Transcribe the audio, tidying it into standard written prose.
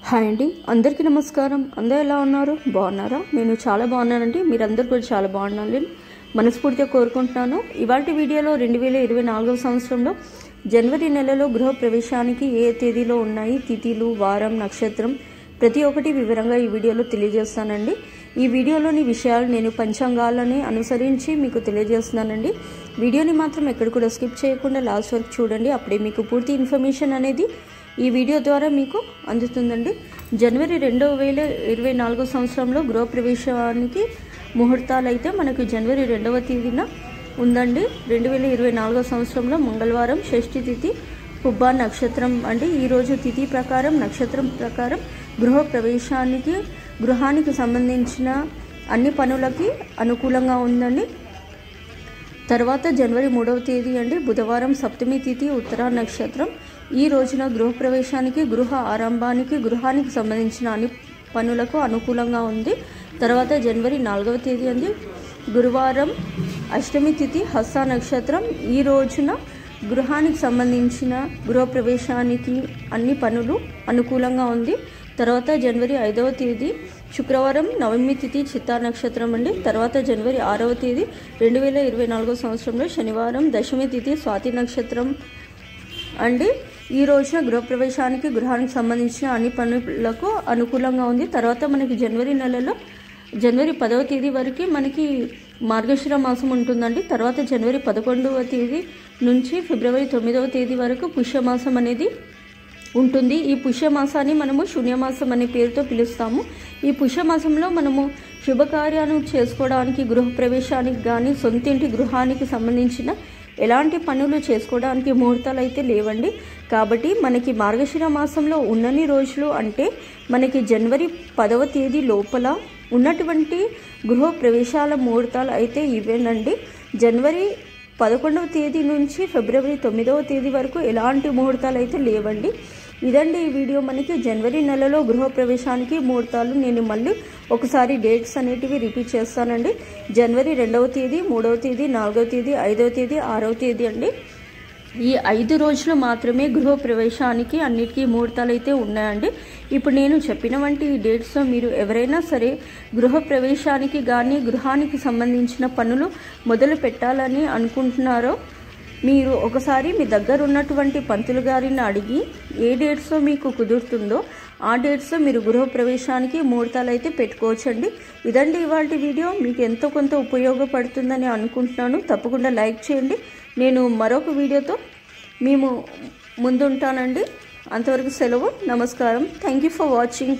Hi అండి, అందరికీ నమస్కారం. అందరూ ఎలా ఉన్నారు? బాగున్నారా? నేను చాలా బాగున్నానండి. మీరందరూ కూడా చాలా బాగున్నారని మనస్ఫూర్తిగా కోరుకుంటున్నాను. ఇవాళ వీడియోలో 2024 సంవత్సరంలో జనవరి నెలలో గృహ ప్రవేశానికి ఏ తేదీలో ఉన్నాయి, తిథిలు, వారం, నక్షత్రం ప్రతి ఒక్కటి వివరంగా ఈ వీడియోలో తెలియజేస్తానండి. ఈ వీడియోలోని విషయాలు నేను పంచాంగాలని అనుసరించి మీకు తెలియజేస్తున్నానండి. వీడియోని మాత్రం ఎక్కడ కూడా స్కిప్ చేయకుండా లాస్ట్ వరకు చూడండి. అప్పుడే మీకు పూర్తి ఇన్ఫర్మేషన్ అనేది ఈ వీడియో ద్వారా మీకు అందుతుందండి. జనవరి 2024 సంవత్సరంలో గృహప్రవేశానికి ముహూర్తాలు అయితే మనకు జనవరి 2వ తేదీన ఉందండి. 2024 సంవత్సరంలో మంగళవారం, షష్ఠి తిథి, పుబ్బా నక్షత్రం అండి. ఈరోజు తిథి ప్రకారం, నక్షత్రం ప్రకారం గృహానికి సంబంధించిన అన్ని పనులకి అనుకూలంగా ఉందండి. తర్వాత జనవరి 3వ తేదీ అండి, బుధవారం, సప్తమి తిథి, ఉత్తరా నక్షత్రం. ఈ రోజున గృహప్రవేశానికి, గృహ ఆరంభానికి, గృహానికి సంబంధించిన అన్ని పనులకు అనుకూలంగా ఉంది. తర్వాత జనవరి 4వ తేదీ అండి, గురువారం, అష్టమి తిథి, హస్త నక్షత్రం. ఈ రోజున గృహానికి సంబంధించిన గృహప్రవేశానికి అన్ని పనులు అనుకూలంగా ఉంది. తర్వాత జనవరి 5వ తేదీ శుక్రవారం, నవమి తిథి, చిత్తా నక్షత్రం అండి. తర్వాత జనవరి 6వ తేదీ 2024 సంవత్సరంలో శనివారం, దశమి తిథి, స్వాతి నక్షత్రం అండి. ఈ రోజున గృహప్రవేశానికి, గృహానికి సంబంధించిన అన్ని పనులకు అనుకూలంగా ఉంది. తర్వాత మనకి జనవరి నెలలో జనవరి 10వ తేదీ వరకు మనకి మార్గశిర మాసం ఉంటుందండి. తర్వాత జనవరి 11వ తేదీ నుంచి ఫిబ్రవరి 9వ తేదీ వరకు పుష్యమాసం అనేది ఉంటుంది. ఈ పుష్యమాసాన్ని మనము శూన్యమాసం అనే పేరుతో పిలుస్తాము. ఈ పుష్యమాసంలో మనము శుభకార్యాలు చేసుకోవడానికి, గృహప్రవేశానికి కానీ, సొంతింటి గృహానికి సంబంధించిన ఎలాంటి పనులు చేసుకోవడానికి ముహూర్తాలు అయితే లేవండి. కాబట్టి మనకి మార్గశిర మాసంలో ఉన్నన్ని రోజులు అంటే మనకి జనవరి 10వ తేదీ లోపల ఉన్నటువంటి గృహప్రవేశాల ముహూర్తాలు అయితే ఇవేనండి. జనవరి 11వ తేదీ నుంచి ఫిబ్రవరి 9వ తేదీ వరకు ఎలాంటి ముహూర్తాలు అయితే లేవండి. ఇదండి ఈ వీడియో. మనకి జనవరి నెలలో గృహప్రవేశానికి ముహూర్తాలు నేను మళ్ళీ ఒకసారి డేట్స్ అనేటివి రిపీట్ చేస్తానండి. జనవరి 2వ తేదీ, 3వ తేదీ, 4వ తేదీ, 5వ తేదీ, 6వ తేదీ అండి. ఈ 5 రోజులు మాత్రమే గృహప్రవేశానికి అన్నిటికీ ముహూర్తాలు అయితే ఉన్నాయండి. ఇప్పుడు నేను చెప్పినటువంటి ఈ డేట్స్లో మీరు ఎవరైనా సరే గృహప్రవేశానికి కానీ, గృహానికి సంబంధించిన పనులు మొదలు పెట్టాలని అనుకుంటున్నారో మీరు ఒకసారి మీ దగ్గర ఉన్నటువంటి పంతులు గారిని అడిగి ఏ డేట్స్లో మీకు కుదురుతుందో ఆ డేట్స్లో మీరు గృహప్రవేశానికి ముహూర్తాలు అయితే పెట్టుకోవచ్చండి. ఇదండి ఇవాళ వీడియో. మీకు ఎంతో కొంత ఉపయోగపడుతుందని అనుకుంటున్నాను. తప్పకుండా లైక్ చేయండి. నేను మరొక వీడియోతో మేము ముందుంటానండి. అంతవరకు సెలవు. నమస్కారం. Thank you for watching.